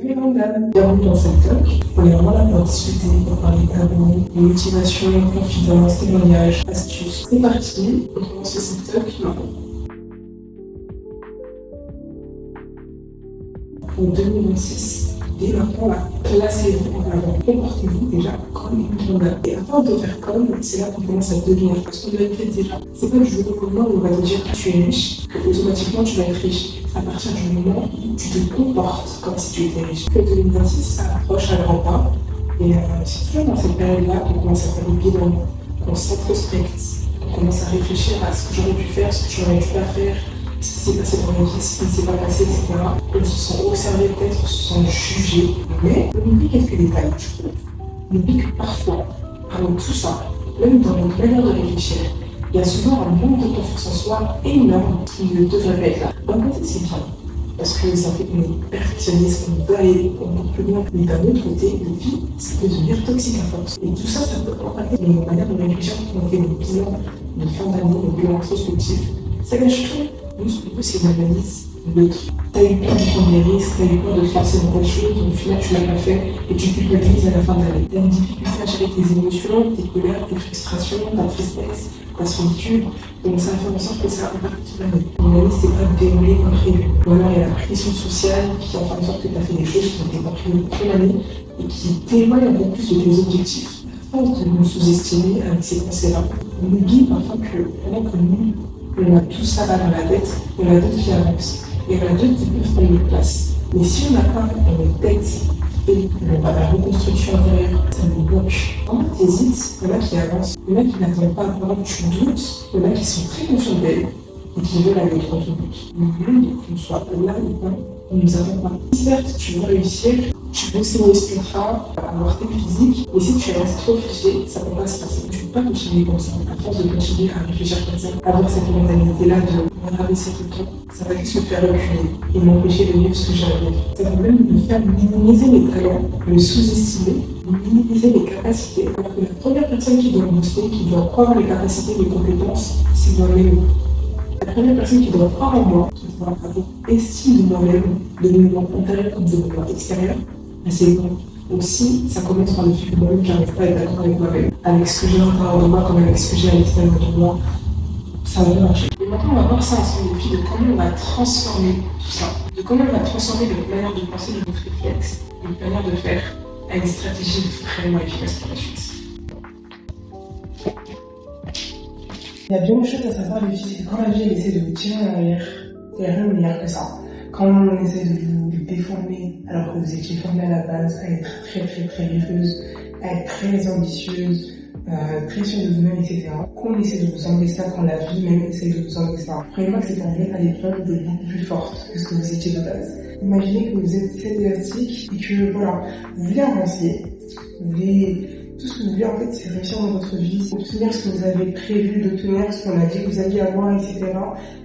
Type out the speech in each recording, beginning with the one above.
Bienvenue dans cette talk. On est vraiment là pour discuter, pour parler d'amour, de motivation, confidence, témoignages, astuces. C'est parti, on commence cette talk maintenant. Pour 2026, dès maintenant, là, placez-vous en avant. Comportez-vous déjà comme une grande. Et avant de faire comme, c'est là qu'on commence à devenir. Parce qu'on l'a fait déjà. C'est pas du jour au lendemain où on va te dire que tu es riche, que automatiquement tu vas être riche. À partir du moment où tu te comportes comme si tu étais riche. Que 2026, ça approche à grands pas. Et c'est toujours dans cette période-là qu'on commence à faire le bilan, qu'on s'introspecte, qu'on commence à réfléchir à ce que j'aurais pu faire, ce que j'aurais pu pas faire, ce qui s'est passé dans ma vie, ce qui ne s'est pas passé, etc. On se sent observé peut-être, on se sent jugé. Mais on oublie quelques détails, je trouve. On oublie que parfois, parmi tout ça, même dans notre manière de réfléchir, il y a souvent un manque de confiance en soi énorme qui ne devrait pas être là. D'un côté, c'est bien, parce que ça fait qu'on est perfectionniste, qu'on veut aller encore plus loin. Mais d'un autre côté, le vie, ça peut devenir toxique à force. Et tout ça, ça peut impacter nos manières de réfléchir quand on fait nos bilans de fin d'année, nos bilans introspectifs. Ça gâche tout. Nous, ce qu'on veut, c'est une analyse neutre. Tu as eu peur de prendre des risques, tu as eu peur de te lancer dans telle chose, au final, tu ne l'as pas fait et tu culpabilises à la fin de l'année. Tu as une difficulté à gérer tes émotions, tes colères, tes frustrations, ta tristesse, ta solitude. Donc ça va faire en sorte que ça impacte toute l'année. Mon année, c'est pas déroulé comme prévu. Ou alors il y a la pression sociale qui va faire en sorte que tu as fait des choses qui n'étaient pas prévues pour l'année et qui témoignent un peu plus de tes objectifs. À force de nous sous-estimer avec ces pensées-là, on oublie parfois que pendant que nous, on a tout ça là dans la tête, on a d'autres qui avancent. Et on a d'autres qui peuvent prendre notre place. Mais si on n'a pas dans notre tête et la reconstruction intérieure, ça nous bloque. Quand tu hésites, il y en a qui avancent, il y en a qui n'attendent pas, pendant que tu doutes, il y en a qui sont très conscients d'elles et qui veulent aller droit au but. Le monde, qu'on soit là ou pas, on ne nous attend pas. Certes, tu veux réussir, tu veux essayer l'exploit, avoir tes physiques, mais si tu restes trop figé, ça ne peut pas se passer. Tu ne peux pas continuer comme ça. À force de continuer à réfléchir comme ça, avoir cette mentalité-là de rabaisser tout le temps, ça va juste me faire reculer et m'empêcher de vivre ce que j'ai envie. Ça va même me faire minimiser mes talents, me sous-estimer, minimiser mes capacités. Alors que la première personne qui doit me booster, qui doit croire les capacités, les compétences, c'est moi-même. La première personne qui doit croire en moi, qui doit avoir estime de moi-même, de mon moi intérieur comme de mon moi extérieur, c'est moi. Donc si ça commence par le fait que moi-même, j'arrive pas à être d'accord avec moi-même, avec ce que j'ai à l'intérieur de moi comme avec ce que j'ai à l'extérieur de moi, ça va marcher. Et maintenant, on va voir ça ensemble, les filles, de comment on va transformer tout ça, de comment on va transformer notre manière de penser, de notre réflexe, notre manière de faire, à une stratégie vraiment efficace pour la suite. Il y a bien une chose à savoir, les filles, c'est que quand la vie elle essaie de vous tirer en arrière, il n'y a rien de meilleur que ça. Quand on essaie de vous déformer, alors que vous étiez formée à la base à être très rêveuse, à être très ambitieuse, très sûre de vous-même, etc. Qu'on essaie de vous enlever ça, quand la vie même essaie de vous enlever ça. Croyez-moi que c'est arrivé à l'épreuve d'être beaucoup plus forte que ce que vous étiez de base. Imaginez que vous êtes cet élastique et que voilà, vous voulez avancer, vous voulez... Tout ce que vous voulez en fait, c'est réussir dans votre vie, c'est obtenir ce que vous avez prévu d'obtenir, ce qu'on a dit que vous alliez avoir, etc.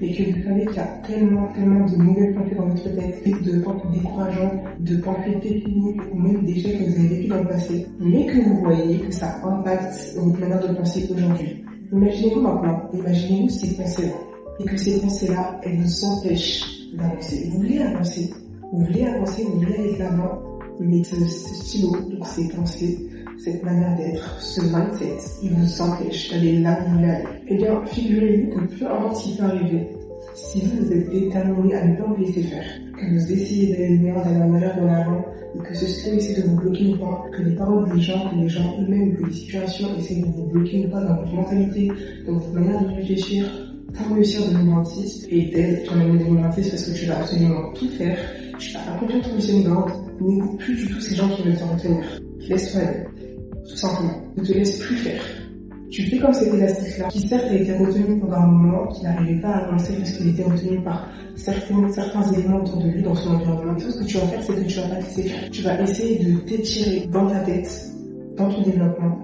Mais que vous savez qu'il y a tellement de mauvais pensées dans votre tête, de pensées décourageantes, de pensées pessimiques, ou même des choses que vous avez vécues dans le passé, mais que vous voyez que ça impacte votre manière de penser aujourd'hui. Imaginez-vous maintenant, imaginez-vous ces pensées-là, et que ces pensées-là, elles vous empêchent d'avancer. Vous voulez avancer, vous voulez aller de l'avant, mais ce stylo, donc ces pensées, cette manière d'être, ce mindset, il vous empêche d'aller là où vous voulez aller. Eh bien, figurez-vous que peu importe ce qui peut arriver, si vous êtes déterminé à ne pas vous laisser faire, que vous essayez d'aller loin, d'aller en arrière, de l'avant, et que ce stylo essaie de vous bloquer ou pas, que les paroles des gens, que les gens eux-mêmes, que les situations essaient de vous bloquer ou pas dans votre mentalité, dans votre manière de réfléchir, pour réussir 2026, et d'être quand même 2026 parce que tu vas absolument tout faire, tu vas accomplir ton mission board, n'écoute plus du tout ces gens qui veulent te retenir. Laisse-toi aller. Tout simplement. Ne te laisse plus faire. Tu fais comme cet élastique-là, qui certes a été retenu pendant un moment, qui n'arrivait pas à avancer parce qu'il était retenu par certains éléments autour de lui dans son environnement. Tout ce que tu vas faire, c'est que tu vas pas te laisser faire. Tu vas essayer de t'étirer dans ta tête, dans ton développement,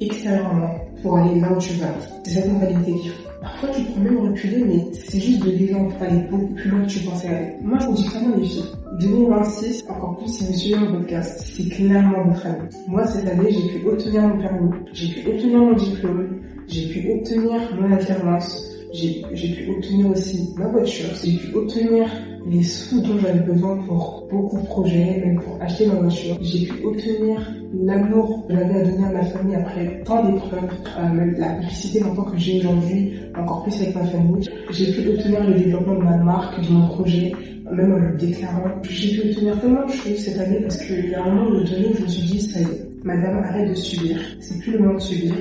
extérieurement, pour aller là où tu vas. C'est cette mentalité qu'il faut. Parfois, tu peux même reculer, mais c'est juste de l'exemple pour aller beaucoup plus loin que tu pensais aller. Moi, je vous dis clairement, les filles, 2026, encore plus si vous suivez mon podcast, c'est clairement votre année. Moi, cette année, j'ai pu obtenir mon permis, j'ai pu obtenir mon diplôme, j'ai pu obtenir mon alternance, j'ai pu obtenir aussi ma voiture, j'ai pu obtenir les sous dont j'avais besoin pour beaucoup de projets, même pour acheter ma voiture. J'ai pu obtenir l'amour que j'avais à donner à ma famille après tant d'épreuves, même la complicité maintenant que j'ai aujourd'hui, encore plus avec ma famille. J'ai pu obtenir le développement de ma marque, de mon projet, même en le déclarant. J'ai pu obtenir tellement de choses cette année parce qu'il y a un moment donné où je me suis dit, ça y est, madame, arrête de subir. C'est plus le moment de subir.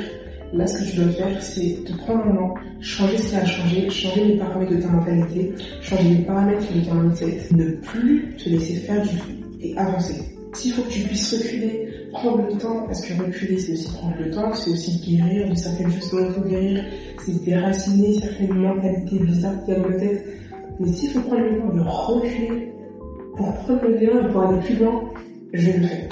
Là, ce que tu dois faire, c'est te prendre un an, changer ce qui a changé, changer les paramètres de ta mentalité, changer les paramètres de ton mindset, ne plus te laisser faire du tout et avancer. S'il faut que tu puisses reculer, prendre le temps, parce que reculer, c'est aussi prendre le temps, c'est aussi guérir de certaines choses dont il faut guérir, c'est déraciner certaines mentalités bizarres qui ont tête. Mais s'il faut prendre le temps de reculer pour prendre le vélo et pour aller plus loin, je le fais.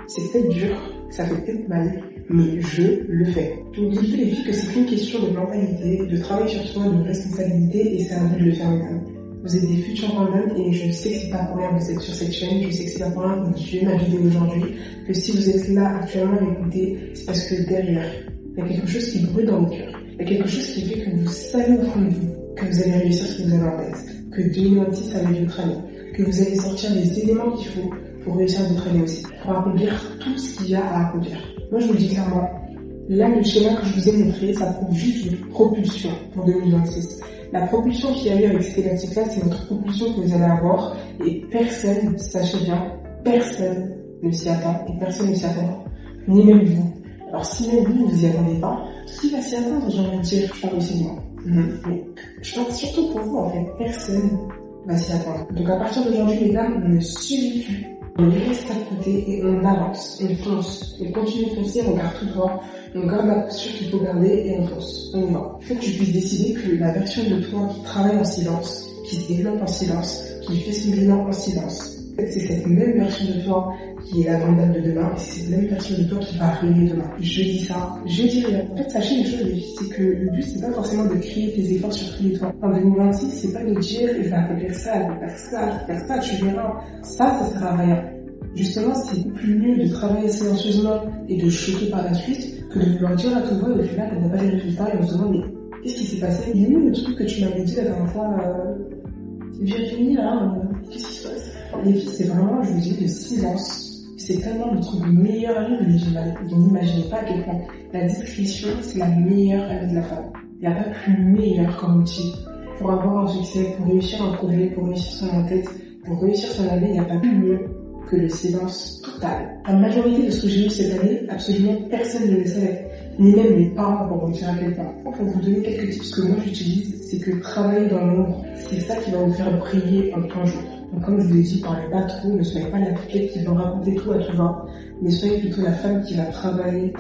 C'est peut-être dur, ça fait peut-être mal, mais je le fais. N'oubliez les filles que c'est qu'une question de mentalité, de travail sur soi, de responsabilité, et c'est à vous de le faire même. Vous êtes des futurs random et je sais que c'est pas pour rien que vous êtes sur cette chaîne, je sais que c'est pas pour rien que vous suivez ma vidéo aujourd'hui, que si vous êtes là actuellement à m'écouter, c'est parce que derrière, il y a quelque chose qui brûle dans vos cœurs. Il y a quelque chose qui fait que vous savez au fond de vous que vous allez réussir ce que vous avez en tête, que 2026 ça va être votre année, que vous allez sortir les éléments qu'il faut pour réussir votre année aussi, pour accomplir tout ce qu'il y a à accomplir. Moi je vous dis clairement, là le schéma que je vous ai montré, ça prouve juste une propulsion pour 2026. La propulsion qu'il y a eu avec ces thématiques-là, c'est votre propulsion que vous allez avoir, et personne, sachez bien, personne ne s'y attend, et personne ne s'y attend, ni même vous. Alors si même vous, vous y attendez pas, qui va s'y attendre? J'ai envie de dire, je parle aussi de moi. Mais je parle surtout pour vous en fait, personne va s'y attendre. Donc à partir d'aujourd'hui, les dames, on ne subit plus. On reste à côté et on avance, on fonce, on continue de foncer, on garde tout droit, on garde la posture qu'il faut garder et on fonce, on y va. Il faut que tu puisses décider que la version de toi qui travaille en silence, qui se développe en silence, qui fait son bilan en silence, c'est cette même version de toi qui est la grande dame de demain, et c'est cette même version de toi qui va régner demain. Je dis ça, je dis rien. En fait, sachez une chose, les filles, c'est que le but, c'est pas forcément de crier tes efforts sur tous les toits. En 2026, c'est pas de dire, je vais accomplir ça, je vais faire ça, je vais faire ça, tu verras. Ça sert à rien. Justement, c'est plus mieux de travailler silencieusement et de choquer par la suite que de vouloir dire à tout va et au final, on n'a pas les résultats et on se demande, mais qu'est-ce qui s'est passé? Il y a eu le truc que tu m'avais dit la dernière fois, Virginie, là, qu'est-ce qui se passe? Les filles, c'est vraiment, je vous dis, le silence. C'est tellement notre meilleur ami que vous n'imaginez pas à quel point. La discrétion, c'est la meilleure amie de la femme. Il n'y a pas plus meilleur comme outil pour avoir un succès, pour réussir un projet, pour réussir son en-tête, pour réussir son année. Il n'y a pas plus mieux que le silence total. La majorité de ce que j'ai eu cette année, absolument personne ne le savait. Ni même mes parents pour me dire à quel point. Pour vous donner quelques tips que moi j'utilise, c'est que travailler dans l'ombre, c'est ça qui va vous faire briller en plein jour. Donc comme je vous l'ai dit, parlez pas trop, ne soyez pas la piquette qui va raconter tout à tout va, mais soyez plutôt la femme qui va travailler,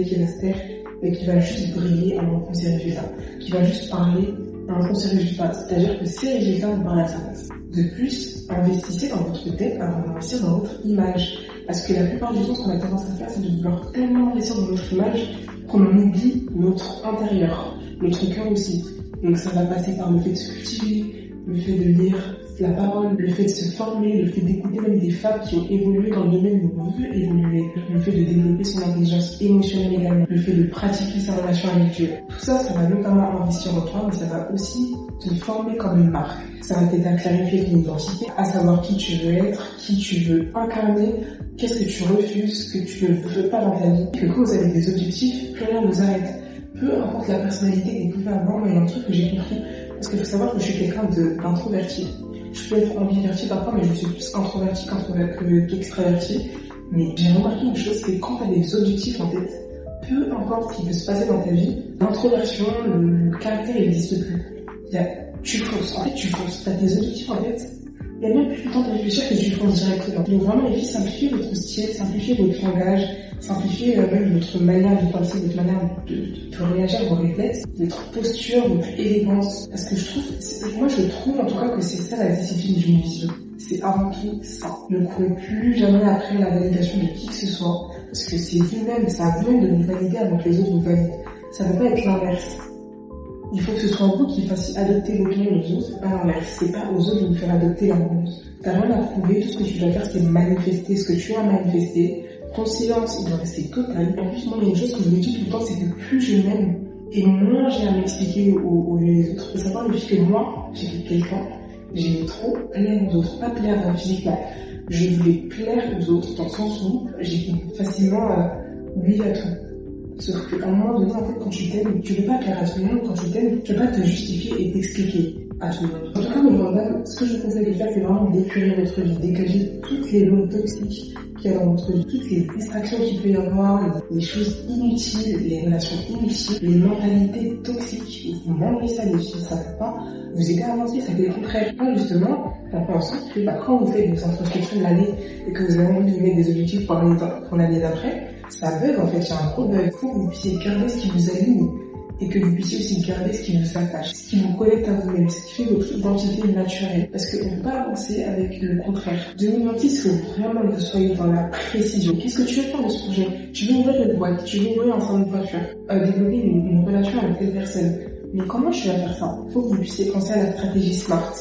qui va se taire, et qui va juste briller en montrant ses résultats, qui va juste parler en montrant ses résultats. C'est-à-dire que ces résultats vont parler à sa place. De plus, investissez dans votre tête avant d'investir dans votre image. Parce que la plupart du temps, ce qu'on a tendance à faire, c'est de vouloir tellement investir dans notre image qu'on en oublie notre intérieur, notre cœur aussi. Donc ça va passer par le fait de se cultiver, le fait de lire la parole, le fait de se former, le fait d'écouter même des femmes qui ont évolué dans le domaine où on veut évoluer, le fait de développer son intelligence émotionnelle également, le fait de pratiquer sa relation avec Dieu. Tout ça, ça va notamment investir en toi, mais ça va aussi te former comme une marque. Ça va t'aider à clarifier ton identité, à savoir qui tu veux être, qui tu veux incarner, qu'est-ce que tu refuses, ce que tu ne veux pas dans ta vie. Que quand vous avez des objectifs, plus rien ne vous arrête. Peu importe la personnalité que vous pouvez avoir, mais il y a un truc que j'ai compris, parce qu'il faut savoir que je suis quelqu'un d'introverti. Je peux être ambiverti parfois, mais je suis plus introverti qu'extraverti. Mais j'ai remarqué une chose, c'est que quand tu as des objectifs en tête, peu importe ce qui peut se passer dans ta vie, l'introversion, le caractère n'existe plus. Tu fonces, en fait tu fonces, tu as tes objectifs en tête, il y a même plus le temps de réfléchir que tu fonces directement. Donc vraiment les filles, simplifiez votre style, simplifiez votre langage, simplifiez même votre manière de penser, votre manière de réagir, vos réflexes, votre posture, votre élégance. Parce que moi je trouve en tout cas que c'est ça la discipline d'une vision. C'est avant tout ça. Ne courez plus jamais après la validation de qui que ce soit, parce que c'est vous-même, c'est à vous-même de vous valider avant que les autres vous valident. Ça ne peut pas être l'inverse. Il faut que ce soit vous qui fassiez adopter l'opinion aux autres, pas l'inverse. C'est pas aux autres de vous faire adopter leur monde. T'as rien à prouver, tout ce que tu dois faire, c'est manifester ce que tu as manifesté. Ton silence, il doit rester total. En plus, moi, il y a une chose que je me dis tout le temps, c'est que plus je m'aime, et moins j'ai à m'expliquer aux autres. Il faut savoir aussi que moi, j'ai quelqu'un, J'aimais trop plaire aux autres, pas plaire physiquement. Je voulais plaire aux autres dans le sens où j'ai facilement oui à tout. Sauf qu'à un moment donné, en fait, quand tu t'aimes, tu ne peux pas plaire à tout le monde. Quand tu t'aimes, tu ne peux pas te justifier et t'expliquer à tout le monde. En tout cas, mes Rwandains, ce que je vous conseille de faire, c'est vraiment d'épurer votre vie, dégager toutes les lois toxiques qu'il y a dans votre vie, toutes les distractions qu'il peut y avoir, les choses inutiles, les relations inutiles, les mentalités toxiques. Vous mangez ça, les filles, ça ne fait pas. Vous êtes avancé, ça fait le contraire. Quand justement, on fait en sorte que quand vous faites des introspections de l'année et que vous avez envie de mettre des objectifs pour l'année d'après, ça bug en fait, il y a un gros bug. Il faut que vous puissiez garder ce qui vous aligne et que vous puissiez aussi garder ce qui vous attache, ce qui vous connecte à vous-même, ce qui fait votre identité naturelle. Parce qu'on ne peut pas avancer avec le contraire. 2026, il faut vraiment que vous soyez dans la précision. Qu'est-ce que tu veux faire de ce projet? Tu veux ouvrir une boîte, tu veux ouvrir un centre de voiture, développer une relation avec telle personne. Mais comment tu vas faire ça? Il faut que vous puissiez penser à la stratégie SMART.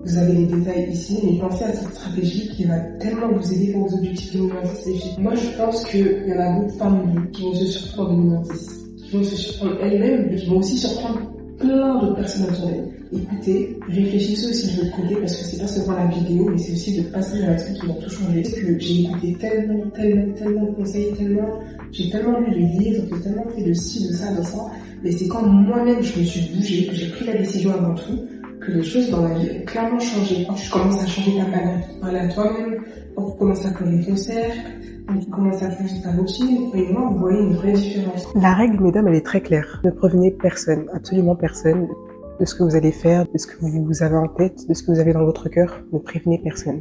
Vous avez les détails ici, mais pensez à cette stratégie qui va tellement vous aider pour vos objectifs 2026. Moi, je pense qu'il y en a beaucoup parmi vous qui vont se surprendre en 2026, qui vont se surprendre elles-mêmes, mais qui vont aussi surprendre plein d'autres personnes autour d'elles. Écoutez, réfléchissez aussi de votre côté, parce que c'est pas seulement la vidéo, mais c'est aussi de passer à l'action qui va tout changer. Parce que j'ai écouté tellement de conseils, j'ai tellement lu de livres, j'ai tellement fait de ci, de ça, mais c'est quand moi-même je me suis bougée, que j'ai pris la décision avant tout, que les choses dans la vie ont clairement changé. Quand tu commences à changer ta manière de parler à toi-même, quand tu commences à coller ton cercle, quand tu commences à changer ta routine, et moi, vous voyez une vraie différence. La règle, mesdames, elle est très claire. Ne prévenez personne, absolument personne, de ce que vous allez faire, de ce que vous avez en tête, de ce que vous avez dans votre cœur. Ne prévenez personne.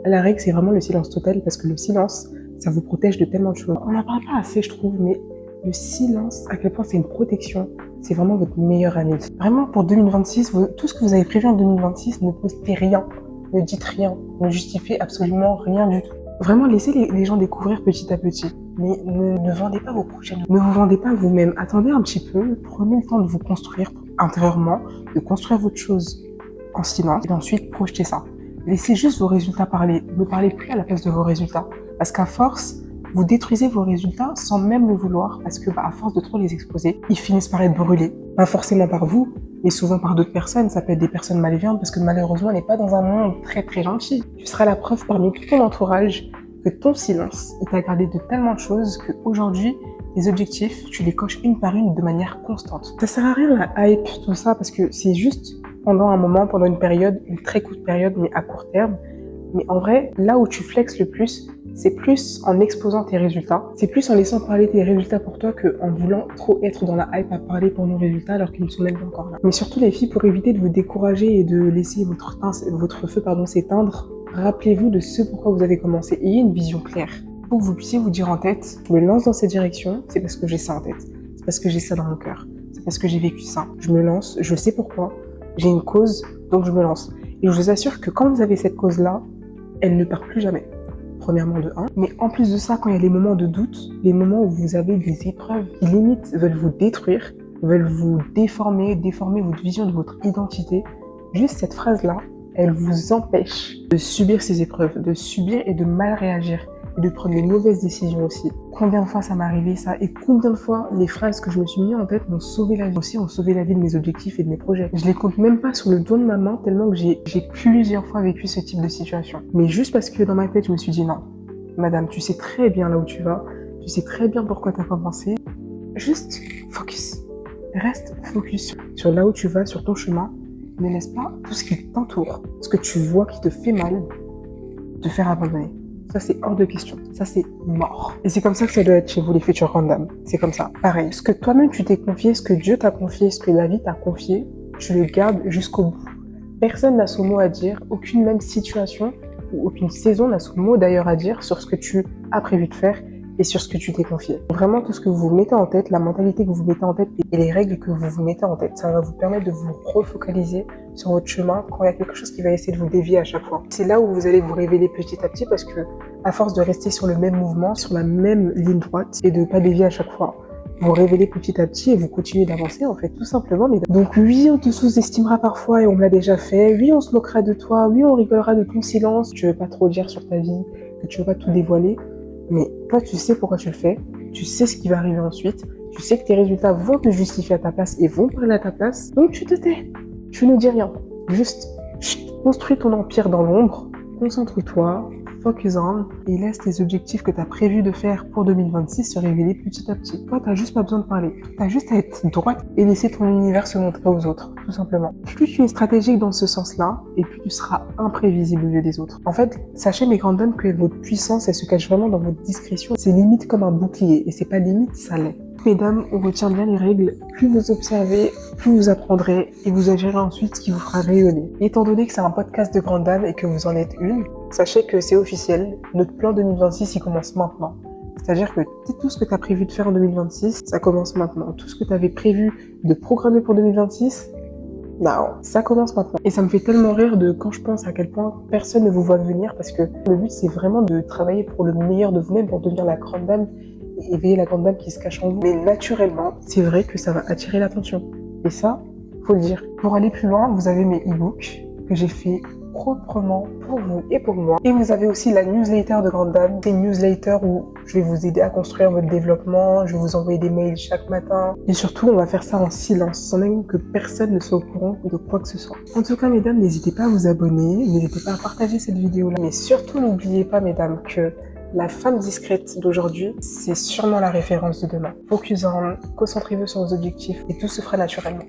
La règle, c'est vraiment le silence total, parce que le silence, ça vous protège de tellement de choses. On n'en parle pas assez, je trouve, mais le silence, à quel point c'est une protection, c'est vraiment votre meilleur ami. Vraiment, pour 2026, tout ce que vous avez prévu en 2026, ne postez rien, ne dites rien, ne justifiez absolument rien du tout. Vraiment, laissez les gens découvrir petit à petit. Mais ne vendez pas vos projets, ne vous vendez pas vous-même. Attendez un petit peu, prenez le temps de vous construire intérieurement, de construire votre chose en silence, et ensuite projetez ça. Laissez juste vos résultats parler, ne parlez plus à la place de vos résultats. Parce qu'à force, vous détruisez vos résultats sans même le vouloir, parce que à force de trop les exposer, ils finissent par être brûlés. Pas forcément par vous, mais souvent par d'autres personnes. Ça peut être des personnes malveillantes, parce que malheureusement, on n'est pas dans un monde très gentil. Tu seras la preuve parmi tout ton entourage que ton silence, il t'a gardé de tellement de choses qu'aujourd'hui, les objectifs, tu les coches une par une de manière constante. Ça sert à rien la hype, tout ça, parce que c'est juste pendant un moment, pendant une période, une très courte période, mais à court terme. Mais en vrai, là où tu flexes le plus, c'est plus en exposant tes résultats, c'est plus en laissant parler tes résultats pour toi qu'en voulant trop être dans la hype à parler pour nos résultats alors qu'ils ne sont même pas encore là. Mais surtout les filles, pour éviter de vous décourager et de laisser votre feu s'éteindre, rappelez-vous de ce pourquoi vous avez commencé. Ayez une vision claire. Pour que vous puissiez vous dire en tête, je me lance dans cette direction, c'est parce que j'ai ça en tête, c'est parce que j'ai ça dans mon cœur, c'est parce que j'ai vécu ça. Je me lance, je sais pourquoi, j'ai une cause, donc je me lance. Et je vous assure que quand vous avez cette cause-là, elle ne part plus jamais. Premièrement de 1. Mais en plus de ça, quand il y a les moments de doute, les moments où vous avez des épreuves qui limite veulent vous détruire, veulent vous déformer votre vision de votre identité, juste cette phrase-là, elle vous empêche de subir ces épreuves, de subir et de mal réagir, et de prendre les mauvaises décisions aussi. Combien de fois ça m'est arrivé ça, et combien de fois les phrases que je me suis mis en tête m'ont sauvé la vie aussi, ont sauvé la vie de mes objectifs et de mes projets. Je les compte même pas sur le doigt de ma main tellement que j'ai plusieurs fois vécu ce type de situation. Mais juste parce que dans ma tête je me suis dit non, madame, tu sais très bien là où tu vas, tu sais très bien pourquoi t'as commencé. Juste focus, reste focus sur là où tu vas, sur ton chemin. Ne laisse pas tout ce qui t'entoure, ce que tu vois qui te fait mal, te faire abandonner. Ça, c'est hors de question. Ça, c'est mort. Et c'est comme ça que ça doit être chez vous, les futurs randoms. C'est comme ça. Pareil. Ce que toi-même, tu t'es confié, ce que Dieu t'a confié, ce que la vie t'a confié, tu le gardes jusqu'au bout. Personne n'a son mot à dire. Aucune même situation ou aucune saison n'a son mot d'ailleurs à dire sur ce que tu as prévu de faire et sur ce que tu t'es confié. Vraiment, tout ce que vous vous mettez en tête, la mentalité que vous mettez en tête et les règles que vous vous mettez en tête, ça va vous permettre de vous refocaliser sur votre chemin quand il y a quelque chose qui va essayer de vous dévier à chaque fois. C'est là où vous allez vous révéler petit à petit parce que, à force de rester sur le même mouvement, sur la même ligne droite et de ne pas dévier à chaque fois, vous révélez petit à petit et vous continuez d'avancer en fait, tout simplement. Donc oui, on te sous-estimera parfois et on me l'a déjà fait. Oui, on se moquera de toi. Oui, on rigolera de ton silence. Tu veux pas trop dire sur ta vie, que tu veux pas tout dévoiler. Mais toi, tu sais pourquoi tu le fais, tu sais ce qui va arriver ensuite, tu sais que tes résultats vont te justifier à ta place et vont parler à ta place, donc tu te tais, tu ne dis rien, juste chut. Construis ton empire dans l'ombre, concentre-toi, focus on, et laisse tes objectifs que tu as prévu de faire pour 2026 se révéler petit à petit. Toi, t'as juste pas besoin de parler. T'as juste à être droite et laisser ton univers se montrer aux autres, tout simplement. Plus tu es stratégique dans ce sens-là, et plus tu seras imprévisible aux yeux des autres. En fait, sachez, mes grandes dames, que votre puissance, elle se cache vraiment dans votre discrétion. C'est limite comme un bouclier, et c'est pas limite, ça l'est. Mesdames, on retient bien les règles. Plus vous observez, plus vous apprendrez et vous agirez ensuite ce qui vous fera rayonner. Et étant donné que c'est un podcast de grande dame et que vous en êtes une, sachez que c'est officiel. Notre plan 2026, il commence maintenant. C'est-à-dire que tout ce que tu as prévu de faire en 2026, ça commence maintenant. Tout ce que tu avais prévu de programmer pour 2026, non, ça commence maintenant. Et ça me fait tellement rire de quand je pense à quel point personne ne vous voit venir, parce que le but, c'est vraiment de travailler pour le meilleur de vous-même, pour devenir la grande dame et éveiller la grande dame qui se cache en vous. Mais naturellement, c'est vrai que ça va attirer l'attention. Et ça, faut le dire. Pour aller plus loin, vous avez mes e-books que j'ai fait proprement pour vous et pour moi. Et vous avez aussi la newsletter de Grande Dame. C'est une newsletter où je vais vous aider à construire votre développement, je vais vous envoyer des mails chaque matin. Et surtout, on va faire ça en silence, sans même que personne ne soit au courant de quoi que ce soit. En tout cas, mesdames, n'hésitez pas à vous abonner, n'hésitez pas à partager cette vidéo-là. Mais surtout, n'oubliez pas, mesdames, que la femme discrète d'aujourd'hui, c'est sûrement la référence de demain. Focus on, concentrez-vous sur vos objectifs et tout se fera naturellement.